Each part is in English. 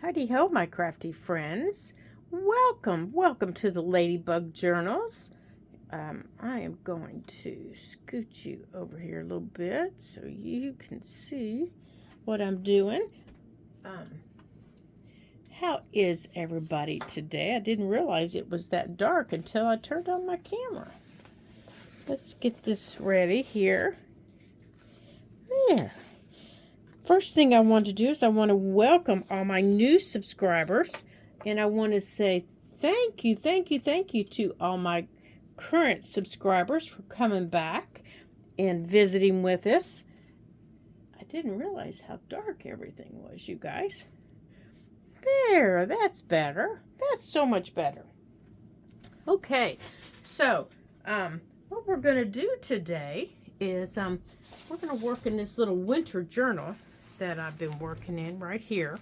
Howdy ho, my crafty friends. Welcome to the Ladybug Journals. I am going to scoot you over here a little bit so you can see what I'm doing. How is everybody today? I didn't realize it was that dark until I turned on my camera. Let's get this ready here. There. First thing I want to do is I want to welcome all my new subscribers, and I want to say thank you to all my current subscribers for coming back and visiting with us. I didn't realize how dark everything was, you guys. There, that's better. That's so much better. Okay, so what we're going to do today is we're going to work in this little winter journal that I've been working in right here.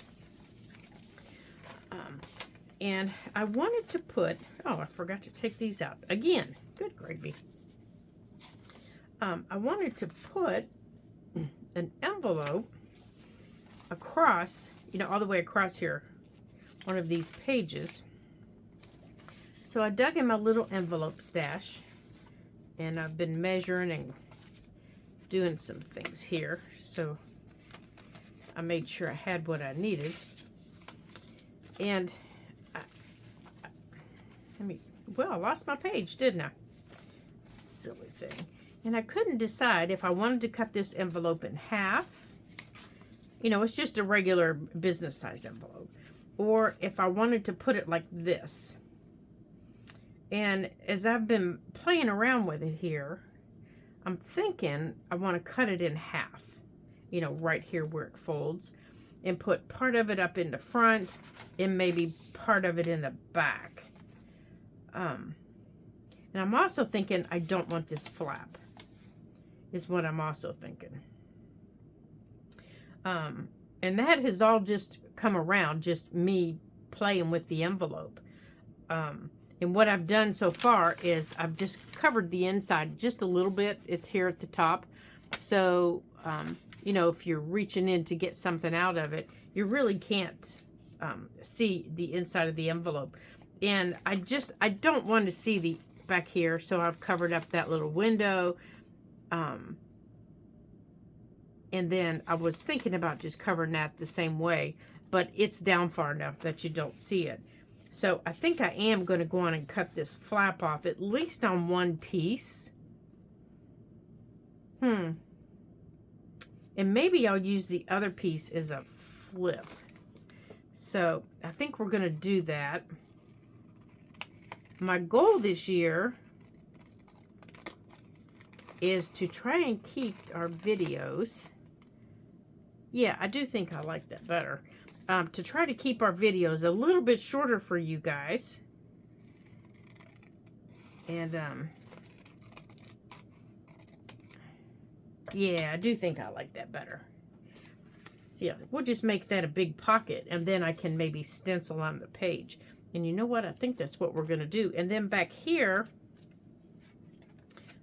And I wanted to put, I forgot to take these out again. Good gravy. I wanted to put an envelope across, all the way across here, one of these pages. So I dug in my little envelope stash, and I've been measuring and doing some things here. So I made sure I had what I needed. And I lost my page, didn't I? Silly thing. And I couldn't decide if I wanted to cut this envelope in half. It's just a regular business size envelope. Or if I wanted to put it like this. And as I've been playing around with it here, I'm thinking I want to cut it in half. Right here where it folds, and put part of it up in the front and maybe part of it in the back. And I'm also thinking I don't want this flap, is what I'm also thinking. And that has all just come around, just me playing with the envelope. And what I've done so far is I've just covered the inside just a little bit. It's here at the top. So, if you're reaching in to get something out of it, you really can't see the inside of the envelope. And I don't want to see the back here, so I've covered up that little window. And then I was thinking about just covering that the same way, but it's down far enough that you don't see it. So I think I am going to go on and cut this flap off, at least on one piece. And maybe I'll use the other piece as a flip. So I think we're going to do that. My goal this year is to try and keep our videos. Yeah, I do think I like that better. To try to keep our videos a little bit shorter for you guys. And, yeah, I do think I like that better. So yeah, we'll just make that a big pocket, and then I can maybe stencil on the page. And you know what? I think that's what we're going to do. And then back here,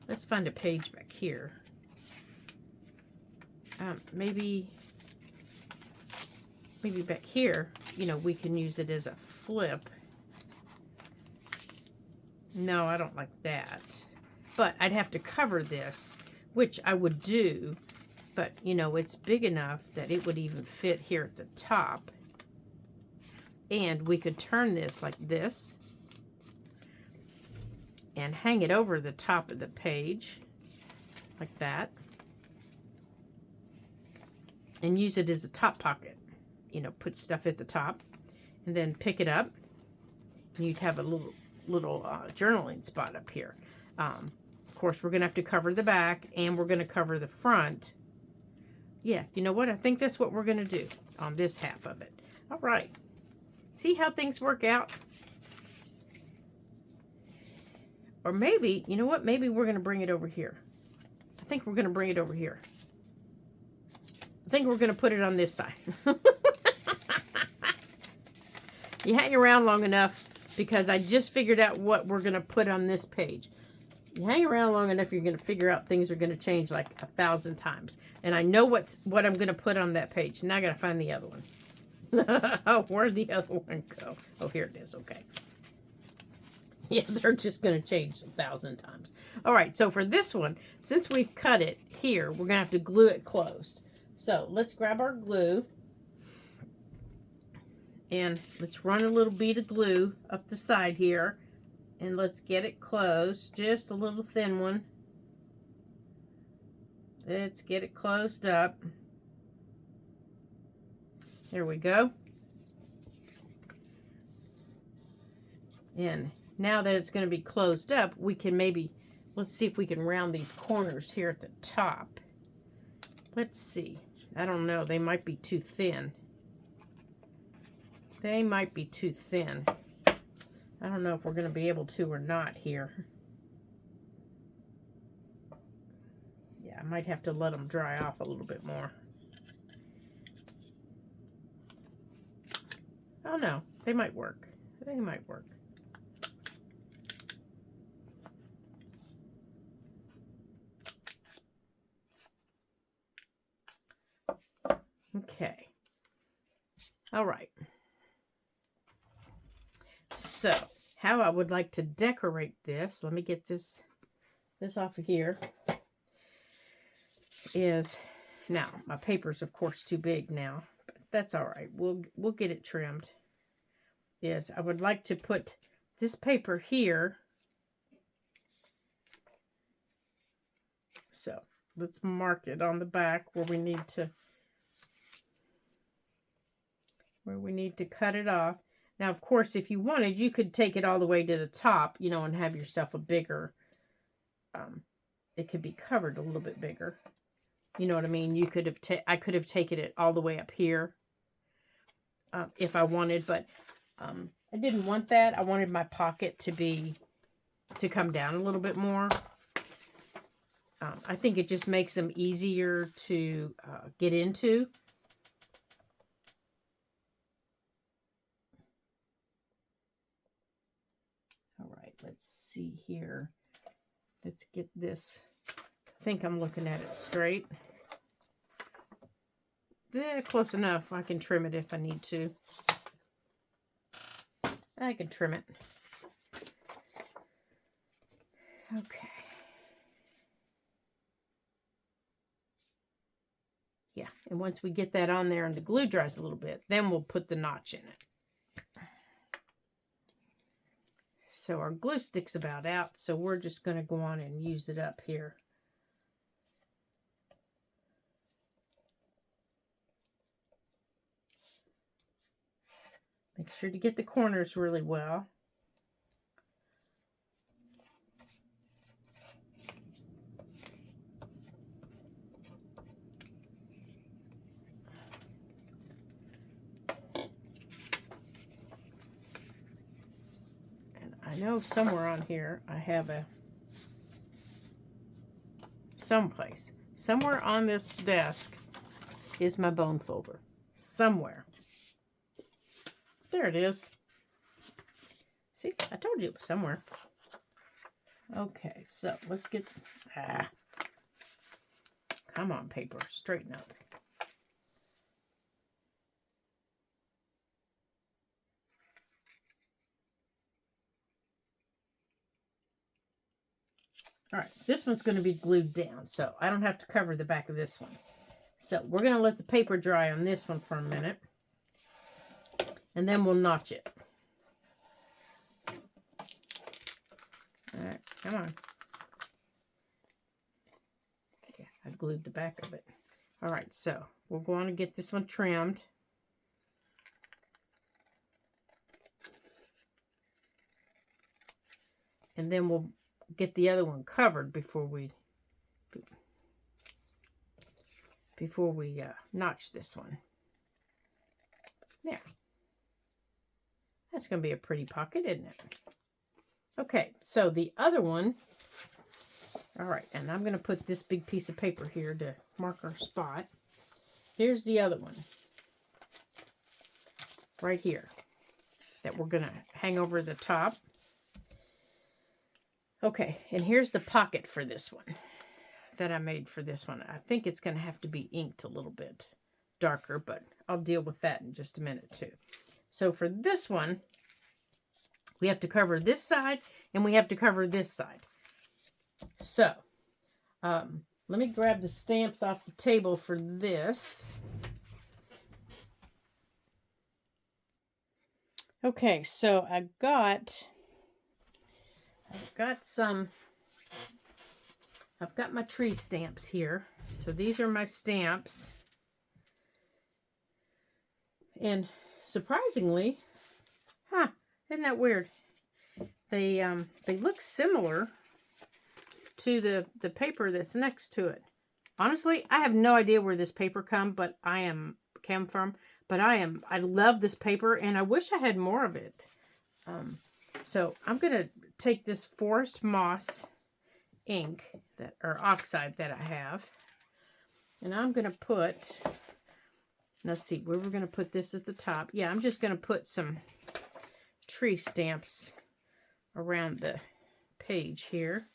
let's find a page back here. Maybe back here, we can use it as a flip. No, I don't like that. But I'd have to cover this, which I would do, but it's big enough that it would even fit here at the top. And we could turn this like this and hang it over the top of the page like that, and use it as a top pocket. Put stuff at the top and then pick it up, and you'd have a little journaling spot up here. Of course, we're going to have to cover the back, and we're going to cover the front. Yeah, you know what? I think that's what we're going to do on this half of it. All right. See how things work out? Or maybe, you know what? Maybe we're going to bring it over here. I think we're going to bring it over here. I think we're going to put it on this side. You hang around long enough, because I just figured out what we're going to put on this page. You hang around long enough, you're going to figure out things are going to change like 1,000 times. And I know what I'm going to put on that page. Now I got to find the other one. Where'd the other one go? Oh, here it is. Okay. Yeah, they're just going to change 1,000 times. All right, so for this one, since we've cut it here, we're going to have to glue it closed. So let's grab our glue. And let's run a little bead of glue up the side here. And let's get it closed. Just a little thin one. Let's get it closed up. There we go. And now that it's going to be closed up, we can maybe, let's see if we can round these corners here at the top. Let's see. I don't know. They might be too thin. They might be too thin. I don't know if we're going to be able to or not here. Yeah, I might have to let them dry off a little bit more. Oh no, they might work. They might work. Okay. All right. So, how I would like to decorate this, let me get this off of here, is, now, my paper's of course too big now, but that's all right. We'll get it trimmed. Is I would like to put this paper here. So, let's mark it on the back where we need to cut it off. Now, of course, if you wanted, you could take it all the way to the top, you know, and have yourself a bigger, it could be covered a little bit bigger. You know what I mean? You could have, I could have taken it all the way up here if I wanted, but I didn't want that. I wanted my pocket to come down a little bit more. I think it just makes them easier to get into. All right, let's see here. Let's get this. I think I'm looking at it straight. There, close enough. I can trim it if I need to. I can trim it. Okay. Yeah, and once we get that on there and the glue dries a little bit, then we'll put the notch in it. So our glue stick's about out, so we're just going to go on and use it up here. Make sure to get the corners really well. And I know somewhere on here I have somewhere on this desk is my bone folder. Somewhere. There it is. See, I told you it was somewhere. Okay, so let's get... Come on, paper. Straighten up. All right, this one's going to be glued down, so I don't have to cover the back of this one. So we're going to let the paper dry on this one for a minute. And then we'll notch it. All right, come on. Yeah, I glued the back of it. All right, so we're going to get this one trimmed. And then we'll get the other one covered before we notch this one. There. That's going to be a pretty pocket, isn't it? Okay, so the other one, all right, and I'm going to put this big piece of paper here to mark our spot. Here's the other one, right here, that we're going to hang over the top. Okay, and here's the pocket for this one that I made for this one. I think it's going to have to be inked a little bit darker, but I'll deal with that in just a minute too. So for this one, we have to cover this side and we have to cover this side. So let me grab the stamps off the table for this. Okay, so I've got my tree stamps here. So these are my stamps. And surprisingly, isn't that weird? They look similar to the paper that's next to it. Honestly, I have no idea where this paper came from, but I love this paper and I wish I had more of it. So I'm gonna take this Forest Moss ink or oxide that I have, and I'm gonna put. Let's see where we're gonna put this at the top. Yeah, I'm just gonna put some tree stamps around the page here.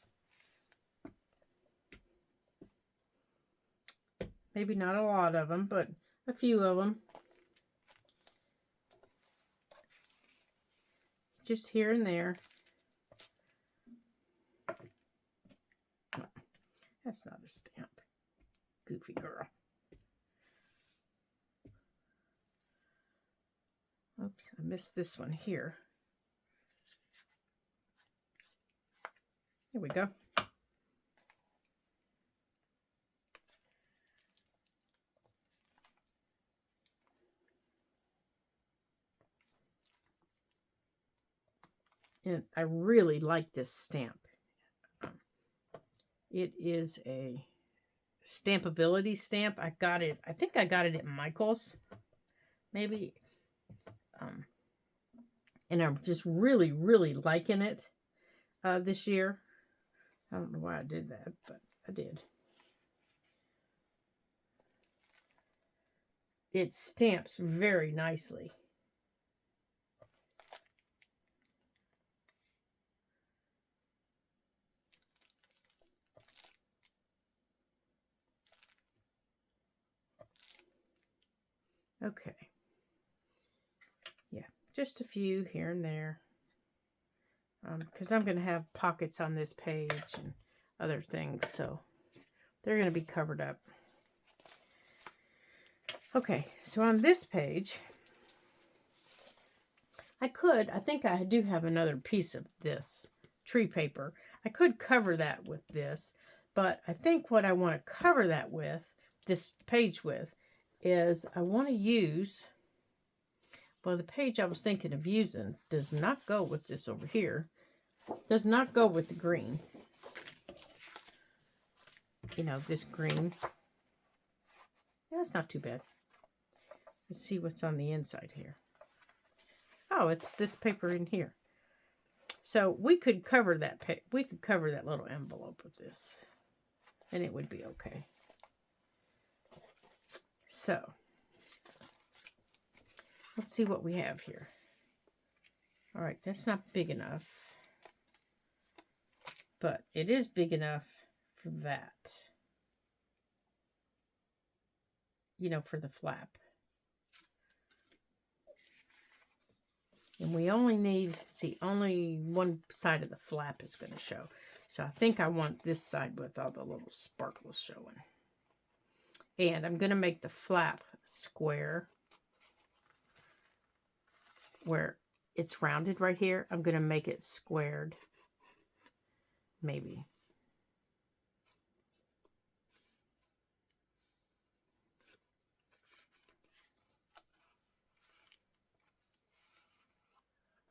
Maybe not a lot of them, but a few of them. Just here and there. Oh, that's not a stamp. Goofy girl. Oops, I missed this one here. Here we go. And I really like this stamp. It is a Stampability stamp. I think I got it at Michael's. Maybe. And I'm just really, really liking it this year. I don't know why I did that, but I did. It stamps very nicely. Okay. Yeah, just a few here and there. Because I'm going to have pockets on this page and other things, so they're going to be covered up. Okay, so on this page, I think I do have another piece of this tree paper. I could cover that with this, but I think what I want to cover that with, this page with, is I want to use, well, the page I was thinking of using does not go with this over here. Does not go with the green. You know, this green. That's not too bad. Let's see what's on the inside here. Oh, it's this paper in here. So we could cover that. We could cover that little envelope with this, and it would be okay. So let's see what we have here. All right, that's not big enough, but it is big enough for that. You know, for the flap. And we only need, see, only one side of the flap is going to show. So I think I want this side with all the little sparkles showing. And I'm going to make the flap square where it's rounded right here. I'm going to make it squared. Maybe.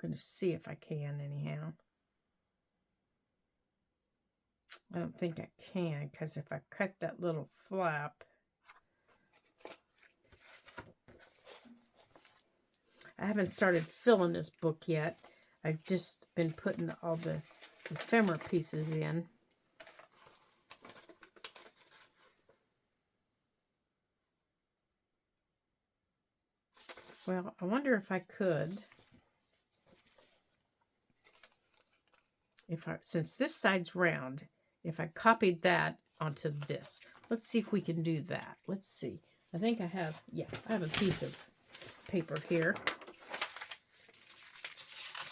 I'm going to see if I can anyhow. I don't think I can, because if I cut that little flap, I haven't started filling this book yet. I've just been putting all the ephemera pieces in. Well, I wonder if I could, since this side's round, if I copied that onto this. Let's see if we can do that. Let's see. I think I have, yeah, I have a piece of paper here.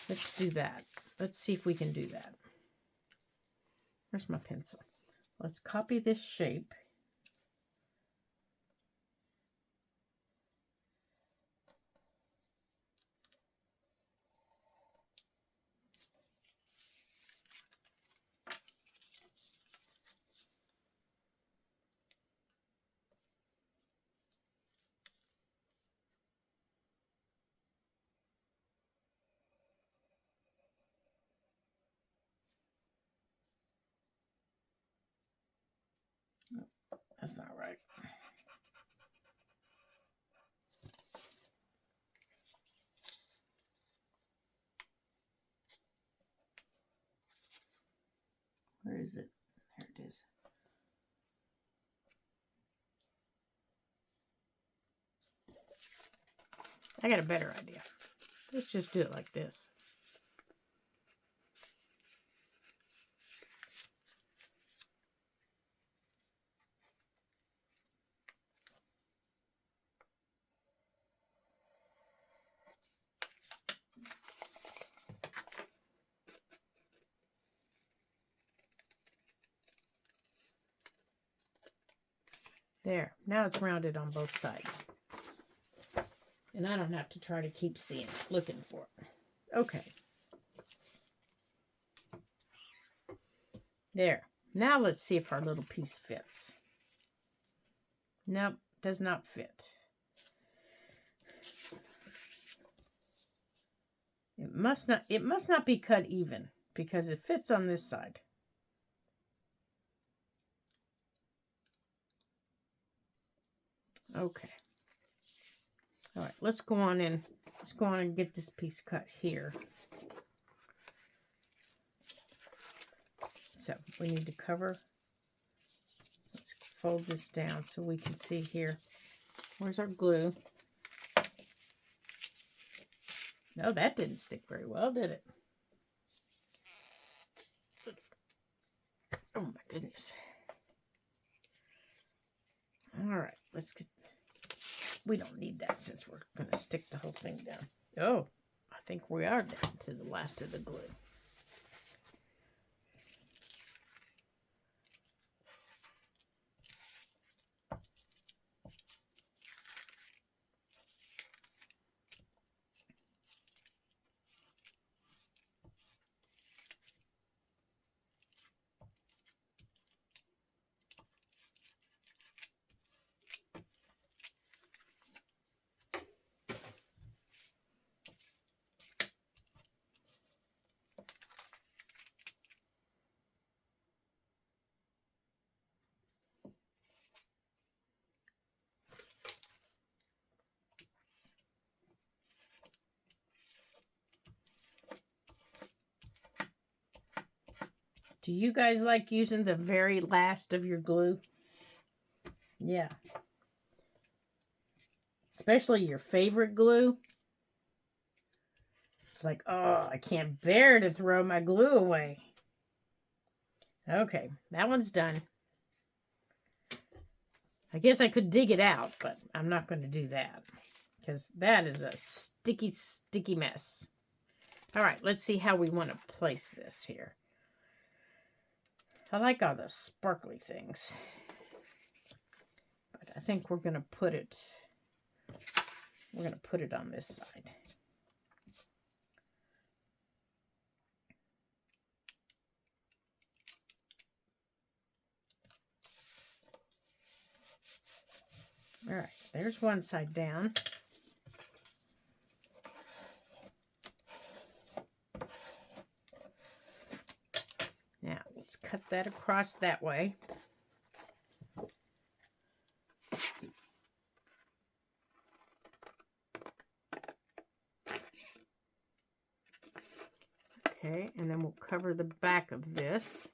Let's do that. Let's see if we can do that. Where's my pencil? Let's copy this shape. That's not right. Where is it? There it is. I got a better idea. Let's just do it like this. There. Now it's rounded on both sides. And I don't have to try to keep seeing it, looking for it. Okay. There. Now let's see if our little piece fits. Nope, does not fit. It must not be cut even because it fits on this side. Okay. All right, let's go on and get this piece cut here. So we need to cover. Let's fold this down so we can see here. Where's our glue? No, that didn't stick very well, did it? Oh my goodness. All right, let's get, we don't need that since we're going to stick the whole thing down. Oh, I think we are down to the last of the glue. Do you guys like using the very last of your glue? Yeah. Especially your favorite glue. It's like, oh, I can't bear to throw my glue away. Okay, that one's done. I guess I could dig it out, but I'm not going to do that because that is a sticky, sticky mess. All right, let's see how we want to place this here. I like all the sparkly things, but I think we're going to put it on this side. All right, there's one side down. Now, let's cut that across that way. Okay, and then we'll cover the back of this.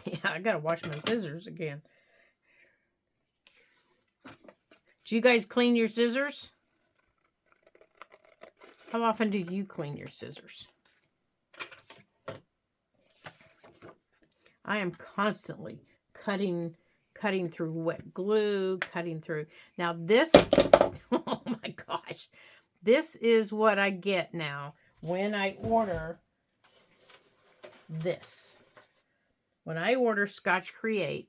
Yeah, I gotta wash my scissors again. Do you guys clean your scissors? How often do you clean your scissors? I am constantly cutting through wet glue, cutting through. Now this, oh my gosh, this is what I get now when I order this. When I order Scotch Create,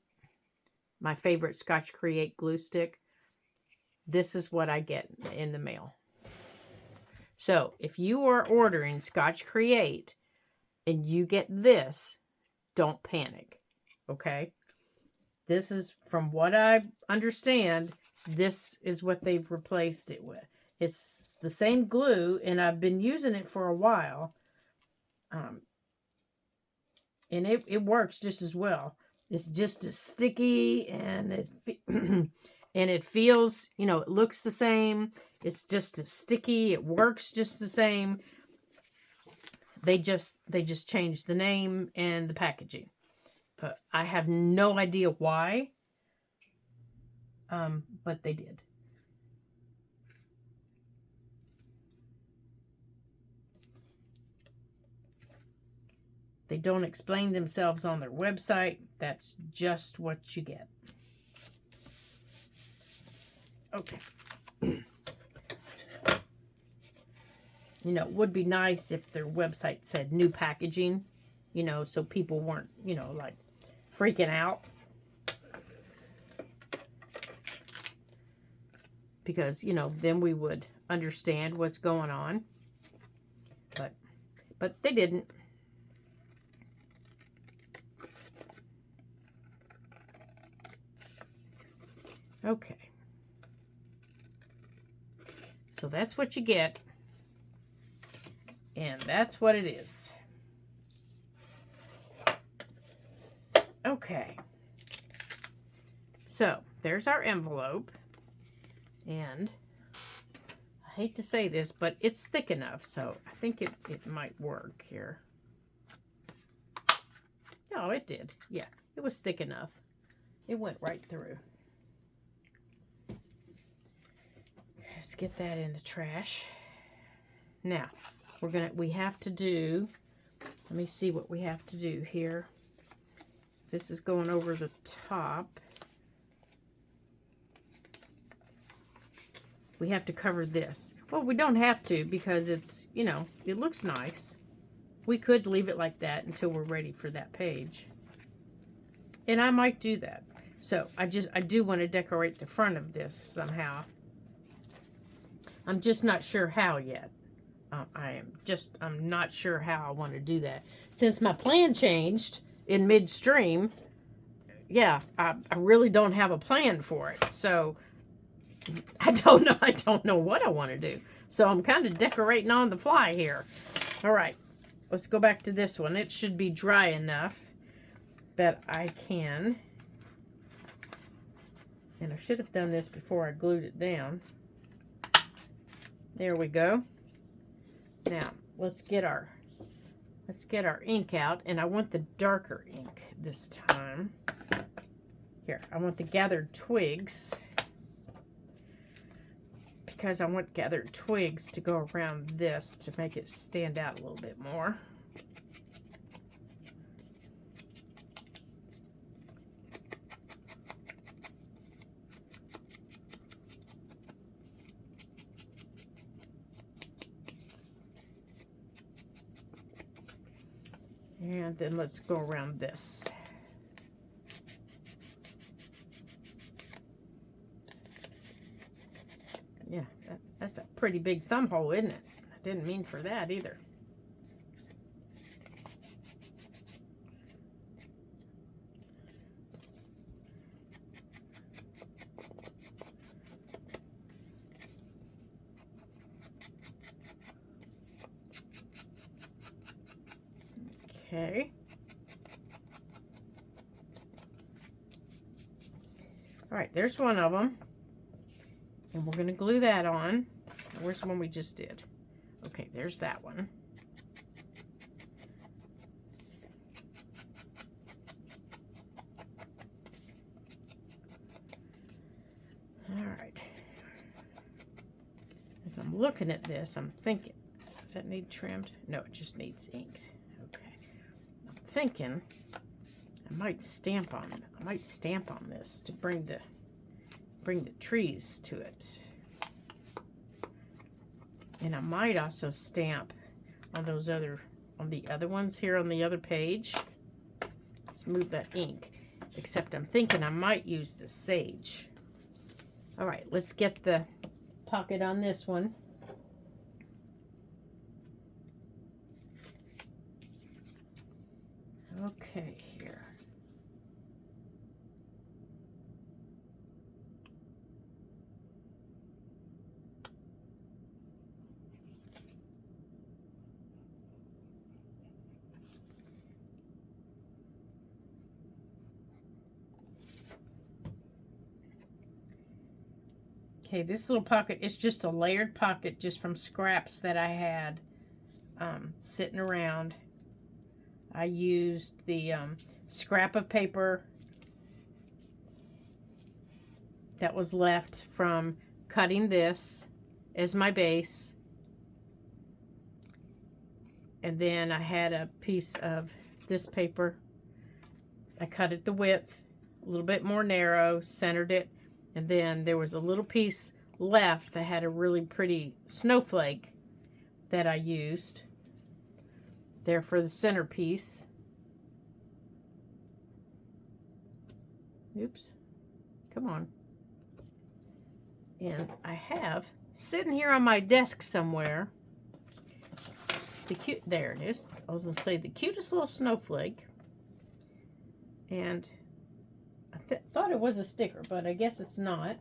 my favorite Scotch Create glue stick, this is what I get in the mail. So if you are ordering Scotch Create and you get this, don't panic, okay? This is, from what I understand, this is what they've replaced it with. It's the same glue, and I've been using it for a while. And it works just as well. It's just as sticky, and and it feels, you know, it looks the same. It's just as sticky. It works just the same. They just changed the name and the packaging. I have no idea why. But they did. They don't explain themselves on their website. That's just what you get. Okay. You know, it would be nice if their website said new packaging, you know, so people weren't, you know, like freaking out. Because, you know, then we would understand what's going on. But they didn't. Okay. So that's what you get. And that's what it is. Okay. So there's our envelope. And I hate to say this, but it's thick enough. So I think it might work here. No, it did. Yeah, it was thick enough. It went right through. Let's get that in the trash. Now, we have to do, let me see what we have to do here. This is going over the top. We have to cover this. Well, we don't have to because it's, you know, it looks nice. We could leave it like that until we're ready for that page. And I might do that. So I do want to decorate the front of this somehow. I'm just not sure how yet. I'm not sure how I want to do that. Since my plan changed in midstream, yeah, I really don't have a plan for it. So I don't know what I want to do. So I'm kind of decorating on the fly here. All right, let's go back to this one. It should be dry enough that I can. And I should have done this before I glued it down. There we go. Now, let's get our ink out, and I want the darker ink this time. Here, I want the gathered twigs, because I want gathered twigs to go around this to make it stand out a little bit more. And then let's go around this. Yeah, that's a pretty big thumb hole, isn't it? I didn't mean for that either. Okay. All right, there's one of them. And we're going to glue that on. Where's the one we just did? Okay, there's that one. All right. As I'm looking at this, I'm thinking, does that need trimmed? No, it just needs inked. Okay. I'm thinking I I might stamp on this to bring the trees to it. And I might also stamp on the other ones here on the other page. Let's move that ink. Except I'm thinking I might use the sage. All right, let's get the pocket on this one. Okay, here. Okay, this little pocket is just a layered pocket just from scraps that I had sitting around. I used the scrap of paper that was left from cutting this as my base. And then I had a piece of this paper. I cut it the width, a little bit more narrow, centered it. And then there was a little piece left that had a really pretty snowflake that I used there for the centerpiece. Oops. Come on. And I have sitting here on my desk somewhere there it is. I was going to say the cutest little snowflake. And I thought it was a sticker, but I guess it's not.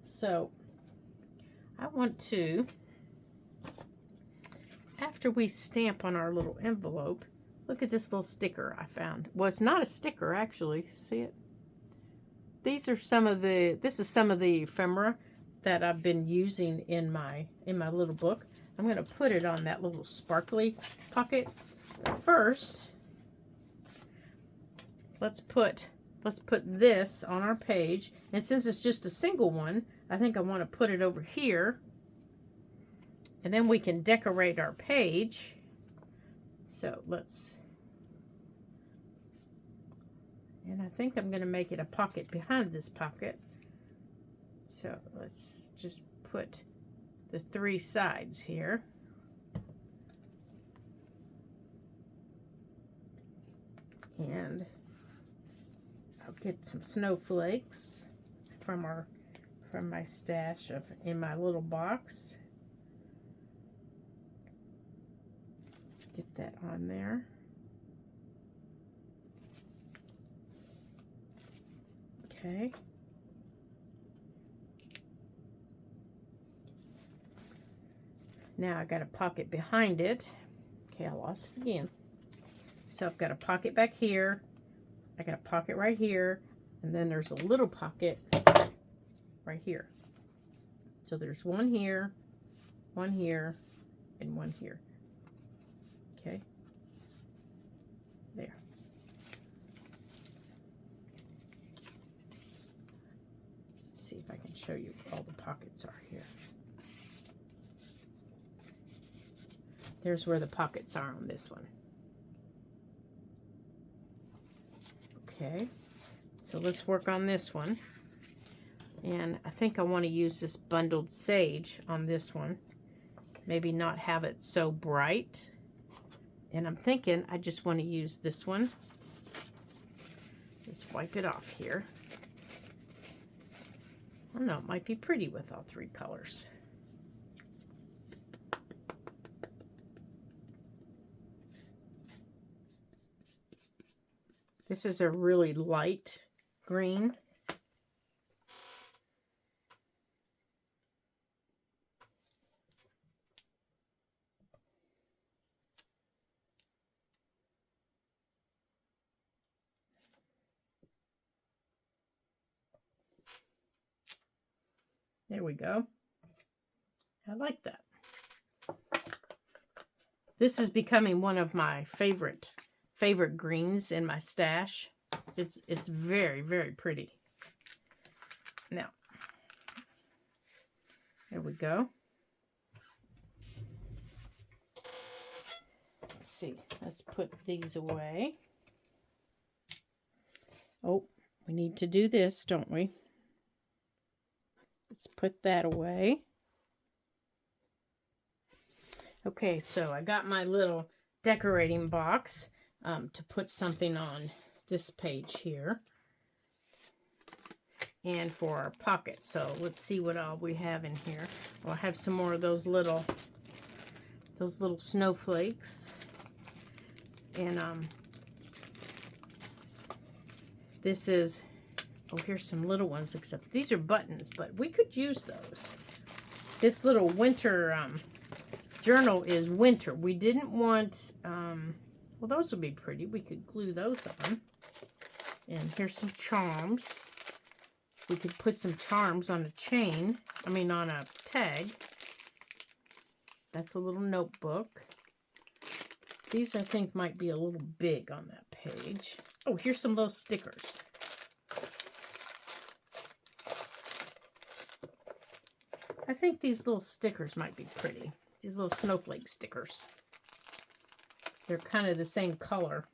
So I want to, after we stamp on our little envelope, look at this little sticker I found. Well, it's not a sticker, actually. See it? These are this is some of the ephemera that I've been using in my little book. I'm going to put it on that little sparkly pocket. First, let's put this on our page. And since it's just a single one, I think I want to put it over here. And then we can decorate our page. So and I think I'm going to make it a pocket behind this pocket. So let's just put the 3 sides here. And I'll get some snowflakes from my stash in my little box. Let's get that on there. Okay. Now I got a pocket behind it. Okay, I lost it again. So I've got a pocket back here. I got a pocket right here. And then there's a little pocket right here. So there's one here, and one here. Okay. There. Let's see if I can show you where all the pockets are here. There's where the pockets are on this one. Okay, so let's work on this one. And I think I want to use this bundled sage on this one. Maybe not have it so bright. And I'm thinking I just want to use this one. Just wipe it off here. I don't know, it might be pretty with all 3 colors. This is a really light green. There we go. I like that. This is becoming one of my favorite greens in my stash. It's very, very pretty. Now, there we go. Let's see. Let's put these away. Oh, we need to do this, don't we? Let's put that away. Okay, so I got my little decorating box to put something on this page here. And for our pocket. So let's see what all we have in here. Well, I have some more of those little snowflakes. And this is, oh, here's some little ones, except these are buttons, but we could use those. This little winter journal is winter. We didn't want, well, those would be pretty. We could glue those on. And here's some charms. We could put some charms on a chain. I mean, on a tag. That's a little notebook. These, I think, might be a little big on that page. Oh, here's some little stickers. I think these little stickers might be pretty. These little snowflake stickers. They're kind of the same color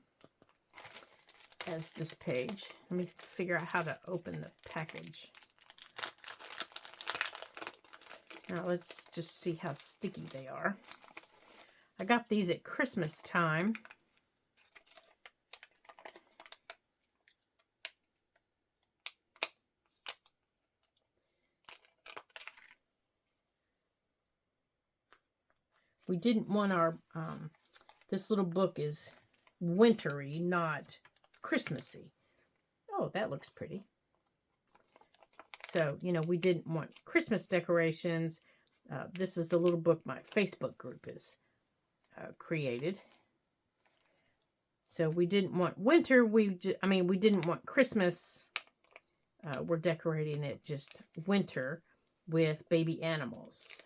as this page. Let me figure out how to open the package. Now let's just see how sticky they are. I got these at Christmas time. We didn't want our, this little book is wintry, not Christmassy. Oh, that looks pretty. So, you know, we didn't want Christmas decorations. This is the little book my Facebook group is created. So we didn't want winter. we didn't want Christmas. We're decorating it just winter with baby animals.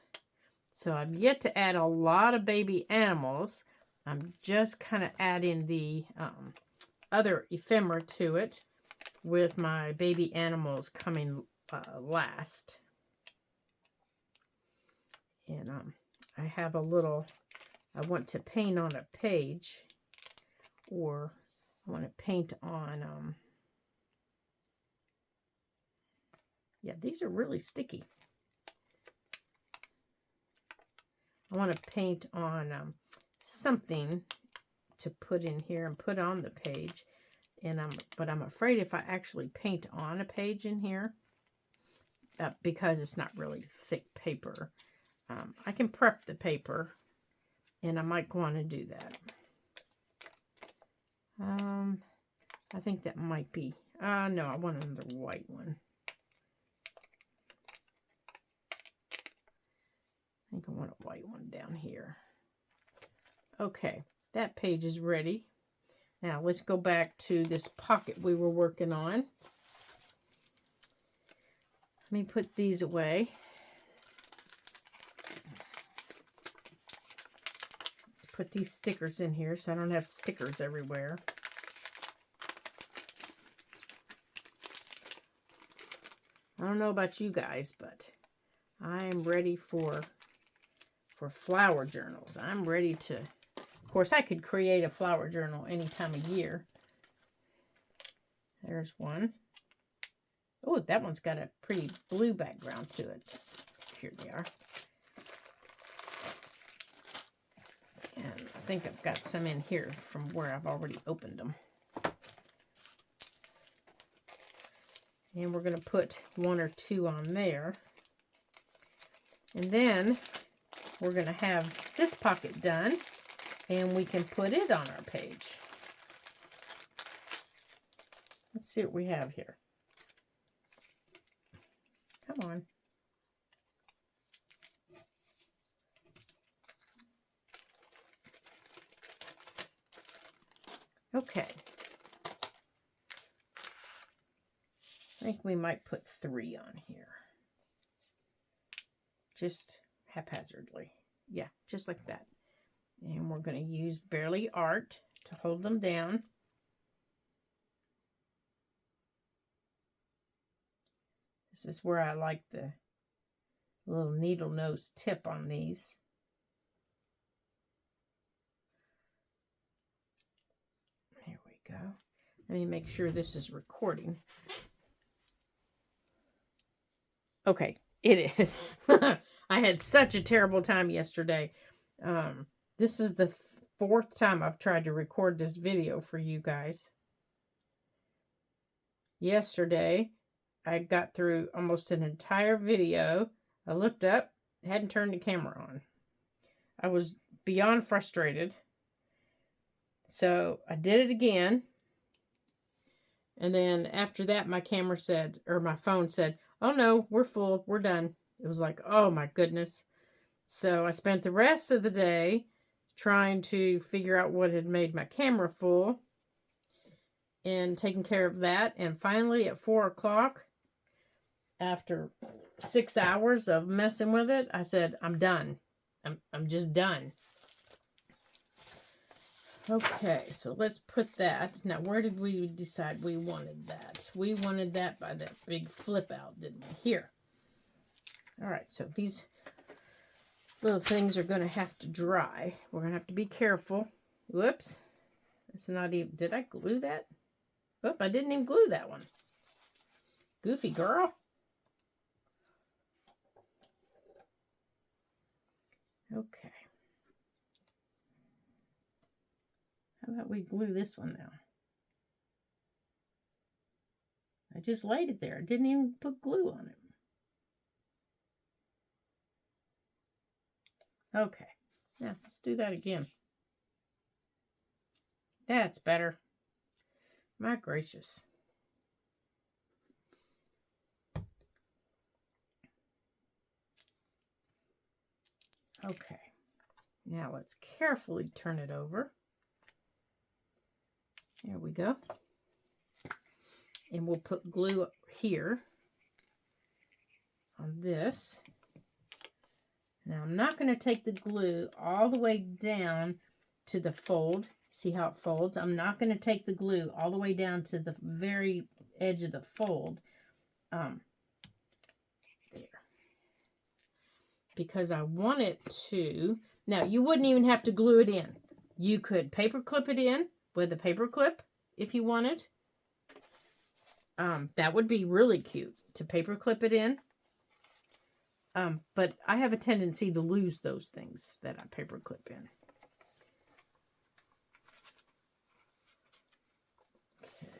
So I've yet to add a lot of baby animals. I'm just kind of adding the other ephemera to it with my baby animals coming last. And I have a little, I want to paint on a page, or I want to paint on, yeah, these are really sticky. I want to paint on something to put in here and put on the page. And but I'm afraid if I actually paint on a page in here, because it's not really thick paper, I can prep the paper, and I might want to do that. I think that might be, no, I want another white one. I think I want a white one down here. Okay, that page is ready. Now let's go back to this pocket we were working on. Let me put these away. Let's put these stickers in here so I don't have stickers everywhere. I don't know about you guys, but I'm ready for flower journals. I'm ready to, of course, I could create a flower journal any time of year. There's one. Oh, that one's got a pretty blue background to it. Here they are. And I think I've got some in here from where I've already opened them. And we're going to put one or two on there. And then we're going to have this pocket done, and we can put it on our page. Let's see what we have here. Come on. Okay. I think we might put 3 on here. Just haphazardly. Yeah, just like that. And we're going to use Bearly Art to hold them down. This is where I like the little needle nose tip on these. Here we go. Let me make sure this is recording. Okay, it is. I had such a terrible time yesterday. This is the fourth time I've tried to record this video for you guys. Yesterday, I got through almost an entire video. I looked up, hadn't turned the camera on. I was beyond frustrated. So I did it again. And then after that, my camera said, or my phone said, oh no, we're full, we're done. It was like, oh my goodness. So I spent the rest of the day trying to figure out what had made my camera full and taking care of that. And finally at 4 o'clock, after 6 hours of messing with it, I said, I'm done. I'm just done. Okay, so let's put that. Now, where did we decide we wanted that? We wanted that by that big flip out, didn't we? Here. All right, so these little things are going to have to dry. We're going to have to be careful. Whoops. It's not even... Did I glue that? Oop, I didn't even glue that one. Goofy girl. Okay. How about we glue this one now? I just laid it there. I didn't even put glue on it. Okay. Now, let's do that again. That's better. My gracious. Okay. Now, let's carefully turn it over. There we go. And we'll put glue up here on this. Now, I'm not going to take the glue all the way down to the fold. See how it folds? I'm not going to take the glue all the way down to the very edge of the fold. There. Because I want it to... Now, you wouldn't even have to glue it in. You could paper clip it in with a paper clip if you wanted. That would be really cute to paper clip it in. But I have a tendency to lose those things that I paper clip in. Okay.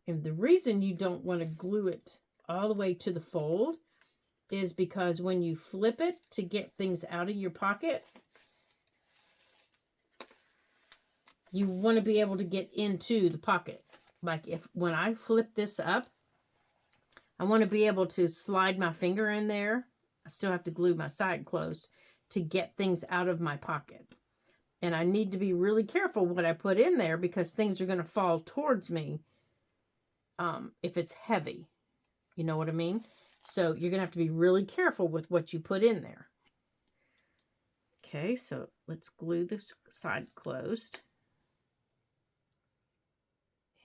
And the reason you don't want to glue it all the way to the fold is because when you flip it to get things out of your pocket, you want to be able to get into the pocket. Like when I flip this up, I want to be able to slide my finger in there. I still have to glue my side closed to get things out of my pocket. And I need to be really careful what I put in there because things are going to fall towards me if it's heavy. You know what I mean? So you're going to have to be really careful with what you put in there. Okay, so let's glue this side closed.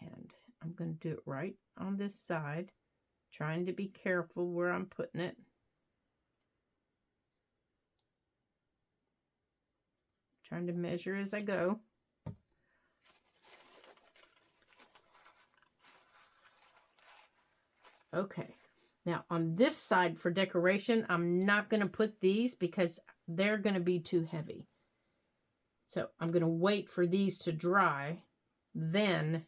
And I'm going to do it right on this side, trying to be careful where I'm putting it. Trying to measure as I go. Okay, now on this side for decoration, I'm not going to put these because they're going to be too heavy. So I'm going to wait for these to dry, then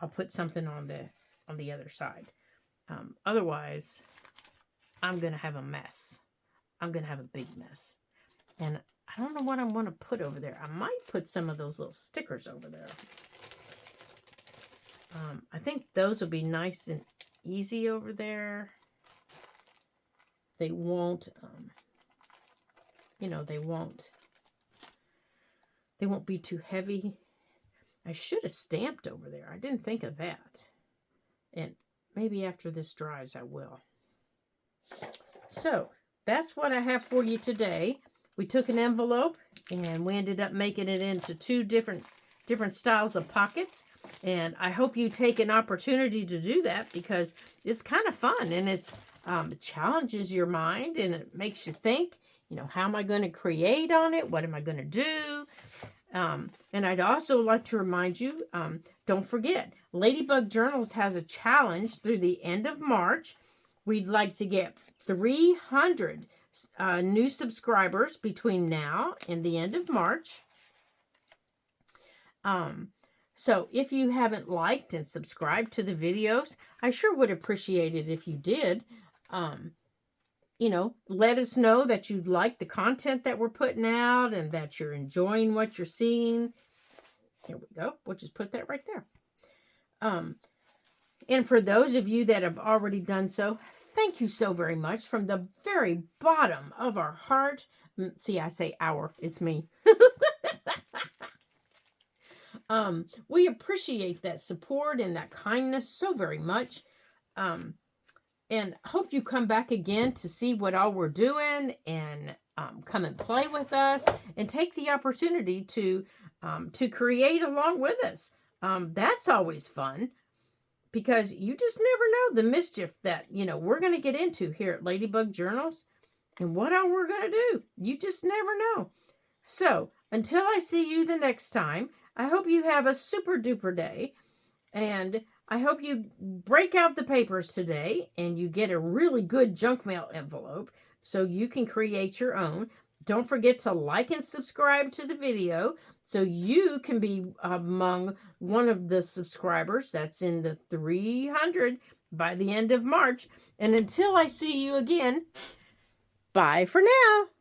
I'll put something on the other side. Otherwise, I'm going to have a mess. I'm going to have a big mess. And I don't know what I want to put over there. I might put some of those little stickers over there. I think those will be nice and easy over there. They won't, they won't be too heavy. I should have stamped over there. I didn't think of that. And maybe after this dries, I will. So, that's what I have for you today. We took an envelope and we ended up making it into two different styles of pockets. And I hope you take an opportunity to do that because it's kind of fun and it challenges your mind and it makes you think, how am I going to create on it? What am I going to do? And I'd also like to remind you, don't forget, Ladybug Journals has a challenge through the end of March. We'd like to get 300 new subscribers between now and the end of March. So if you haven't liked and subscribed to the videos, I sure would appreciate it if you did. Let us know that you like the content that we're putting out and that you're enjoying what you're seeing. Here we go. We'll just put that right there. And for those of you that have already done so, thank you so very much from the very bottom of our heart. See, I say our, it's me. We appreciate that support and that kindness so very much. And hope you come back again to see what all we're doing and come and play with us and take the opportunity to create along with us. That's always fun because you just never know the mischief that, we're going to get into here at Ladybug Journals and what all we're going to do. You just never know. So until I see you the next time, I hope you have a super duper day, and I hope you break out the papers today and you get a really good junk mail envelope so you can create your own. Don't forget to like and subscribe to the video so you can be among one of the subscribers that's in the 300 by the end of March. And until I see you again, bye for now.